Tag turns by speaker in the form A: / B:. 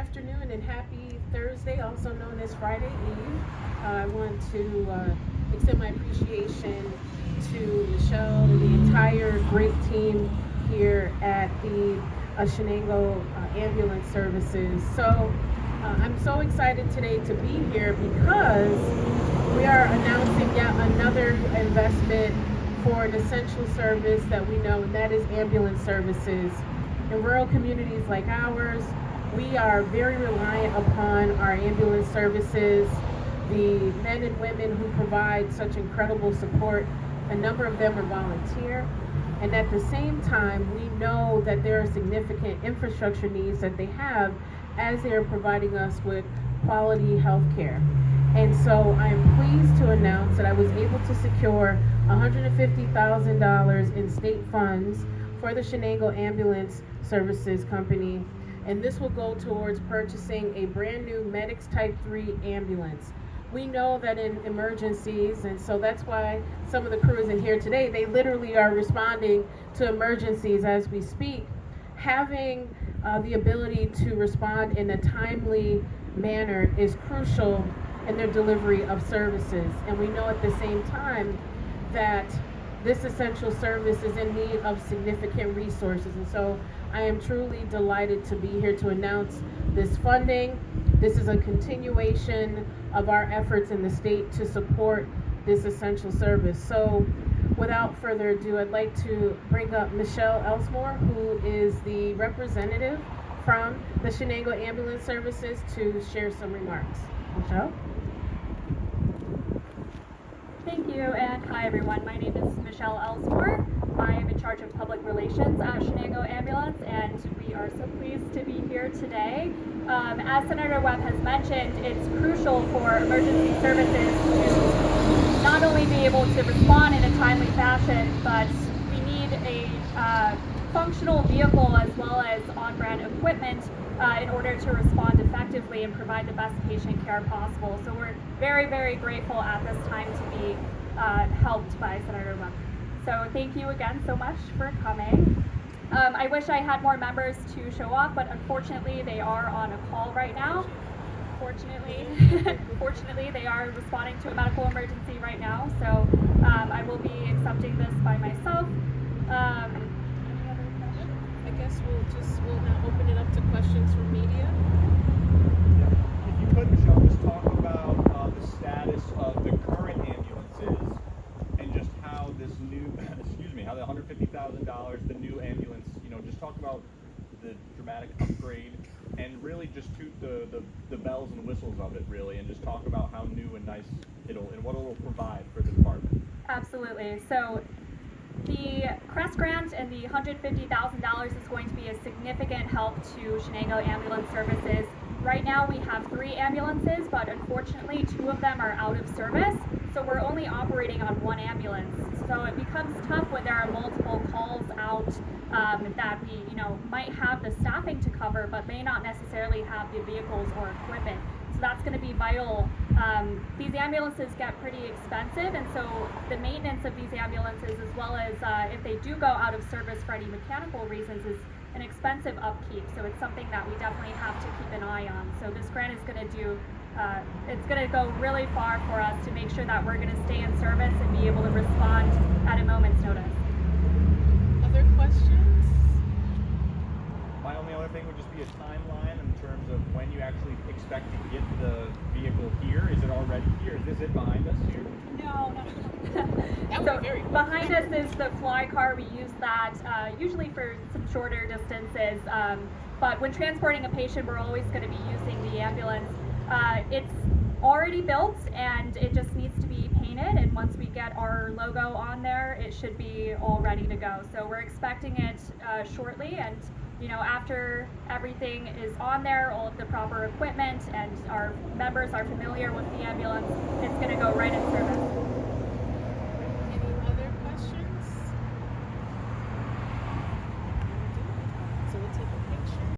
A: afternoon and happy Thursday, also known as Friday Eve. I want to extend my appreciation to Michelle and the entire great team here at the Chenango Ambulance Services. I'm so excited today to be here because we are announcing yet another investment for an essential service that we know, and that is ambulance services. In rural communities like ours, we are very reliant upon our ambulance services, the men and women who provide such incredible support. A number of them are volunteer, and at the same time, we know that there are significant infrastructure needs that they have as they are providing us with quality health care. And so I am pleased to announce that I was able to secure $150,000 in state funds for the Chenango Ambulance Services Company, and this will go towards purchasing a brand new Medics Type 3 ambulance. We know that in emergencies, and so that's why some of the crews in here today, they literally are responding to emergencies as we speak. Having the ability to respond in a timely manner is crucial in their delivery of services. And we know at the same time that this essential service is in need of significant resources. And so I am truly delighted to be here to announce this funding. This is a continuation of our efforts in the state to support this essential service. So without further ado, I'd like to bring up Michelle Elsmore, who is the representative from the Chenango Ambulance Services, to share some remarks. Michelle?
B: Thank you, and hi everyone. My name is Michelle Elsmore. I am in charge of public relations at Chenango Ambulance, and we are so pleased to be here today. As Senator Webb has mentioned, it's crucial for emergency services to not only be able to respond in a timely fashion, but we need a functional vehicle as well as on-brand equipment in order to respond effectively and provide the best patient care possible. So we're very, very grateful at this time to be helped by Senator Webb. So thank you again so much for coming. I wish I had more members to show off, but unfortunately they are on a call right now. Fortunately, they are responding to a medical emergency right now, so I will be accepting this by myself. Any other questions?
A: I guess we'll now open it up to questions from media.
C: If you could, Michelle, just talk about the status of the current ambulances and just how this new, how the $150,000, the new ambulance, just talk about the dramatic upgrade and really just toot the bells and whistles of it, really, and just talk about how new and nice and what it'll provide for the department.
B: Absolutely. So the CREST grant and the $150,000 is going to be a significant help to Chenango Ambulance Services. Right now we have 3 ambulances, but unfortunately 2 of them are out of service, so we're only operating on 1 ambulance. So it becomes tough when there are multiple calls out that we might have the staffing to cover, but may not necessarily have the vehicles or equipment. So that's going to be vital. These ambulances get pretty expensive, and so the maintenance of these ambulances, as well as if they do go out of service for any mechanical reasons, is an expensive upkeep. So it's something that we definitely have to keep an eye on. So this grant is going to do, it's going to go really far for us to make sure that we're going to stay in service and be able to respond at a moment's notice.
A: Other questions?
C: My only other thing would just be a timeline in terms of when you actually expect to get the vehicle here. Is it already here? Is it behind us here?
B: No.
A: So
B: behind us is the fly car. We use that usually for some shorter distances, but when transporting a patient, we're always going to be using the ambulance. It's already built and it just needs to be painted, and once we get our logo on there, it should be all ready to go. So we're expecting it shortly, and after everything is on there, all of the proper equipment, and our members are familiar with the ambulance, it's going to go right in service.